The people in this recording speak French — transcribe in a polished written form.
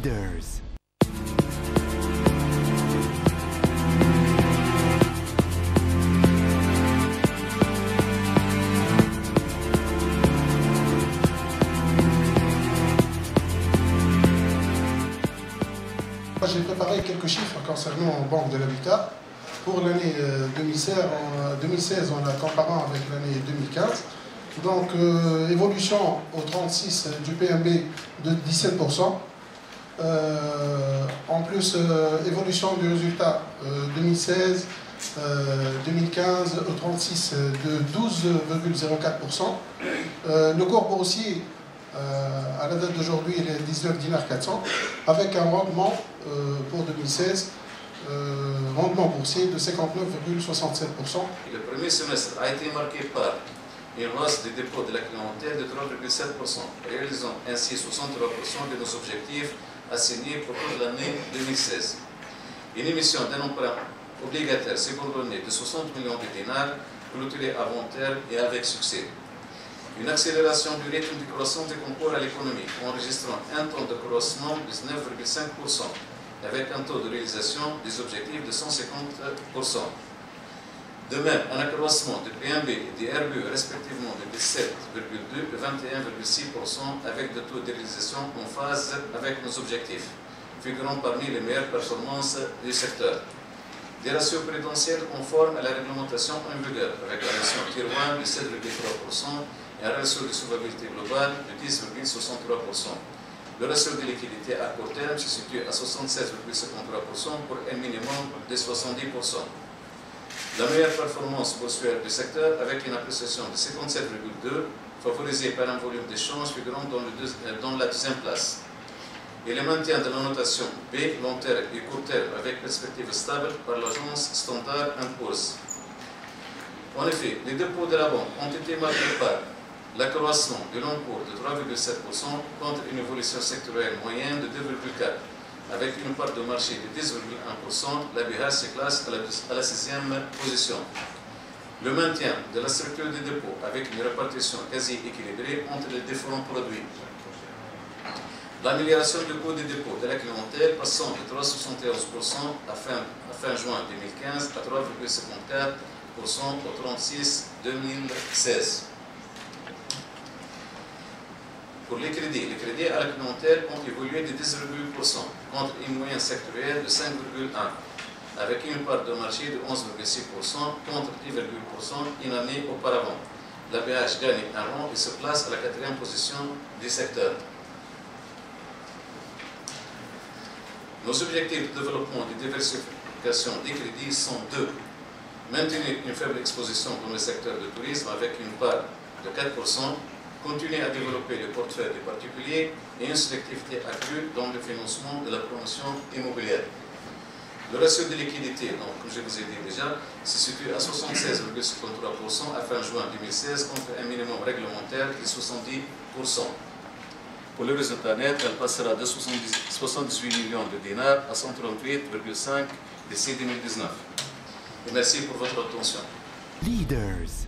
Leaders. J'ai préparé quelques chiffres concernant Banque de l'Habitat pour l'année 2016, en la comparant avec l'année 2015. Donc, évolution au 36 du PNB de 17%. En plus, évolution du résultat 2016-2015 au 36 de 12,04%. Le cours boursier, à la date d'aujourd'hui, il est 19 dinars 400, avec un rendement pour 2016, rendement boursier de 59,67%. Le premier semestre a été marqué par une hausse des dépôts de la clientèle de 3,7%, réalisant ainsi 63% de nos objectifs assignés pour toute l'année 2016. Une émission d'un emprunt obligataire subordonné de 60 millions de dinars, clôturée avant terme et avec succès. Une accélération du rythme de croissance des concours à l'économie, enregistrant un taux de croissance de 9,5%, avec un taux de réalisation des objectifs de 150%. De même, un accroissement de PNB et des RBE respectivement de 17,2% et 21,6%, avec des taux de réalisation en phase avec nos objectifs, figurant parmi les meilleures performances du secteur. Des ratios prudentiels conformes à la réglementation en vigueur, avec la ratio Tier 1 de 7,3% et un ratio de solvabilité globale de 10,63%. Le ratio de liquidité à court terme se situe à 76,53% pour un minimum de 70%. La meilleure performance boursière du secteur avec une appréciation de 57,2, favorisée par un volume d'échanges figurant dans la deuxième place. Et le maintien de la notation B, long terme et court terme avec perspective stable par l'agence Standard & Poor's. En effet, les dépôts de la banque ont été marqués par l'accroissement du long cours de 3,7% contre une évolution sectorielle moyenne de 2,4%. Avec une part de marché de 10,1%, la BH se classe à la 6e position. Le maintien de la structure des dépôts avec une répartition quasi équilibrée entre les différents produits. L'amélioration du coût des dépôts de la clientèle passant de 3,71% à fin juin 2015 à 3,54% au 36 2016. Pour les crédits à la clientèle ont évolué de 10,8% contre une moyenne sectorielle de 5,1%, avec une part de marché de 11,6% contre 10,8% une année auparavant. La BH gagne un rang et se place à la 4e position du secteur. Nos objectifs de développement et de diversification des crédits sont deux. Maintenir une faible exposition dans le secteur du tourisme avec une part de 4%, continuer à développer le portefeuille des particuliers et une sélectivité accrue dans le financement de la promotion immobilière. Le ratio de liquidité, donc, comme je vous ai dit déjà, se situe à 76,53% à fin juin 2016 contre un minimum réglementaire de 70%. Pour le résultat net, elle passera de 78 millions de dinars à 138,5 d'ici 2019. Et merci pour votre attention. Leaders.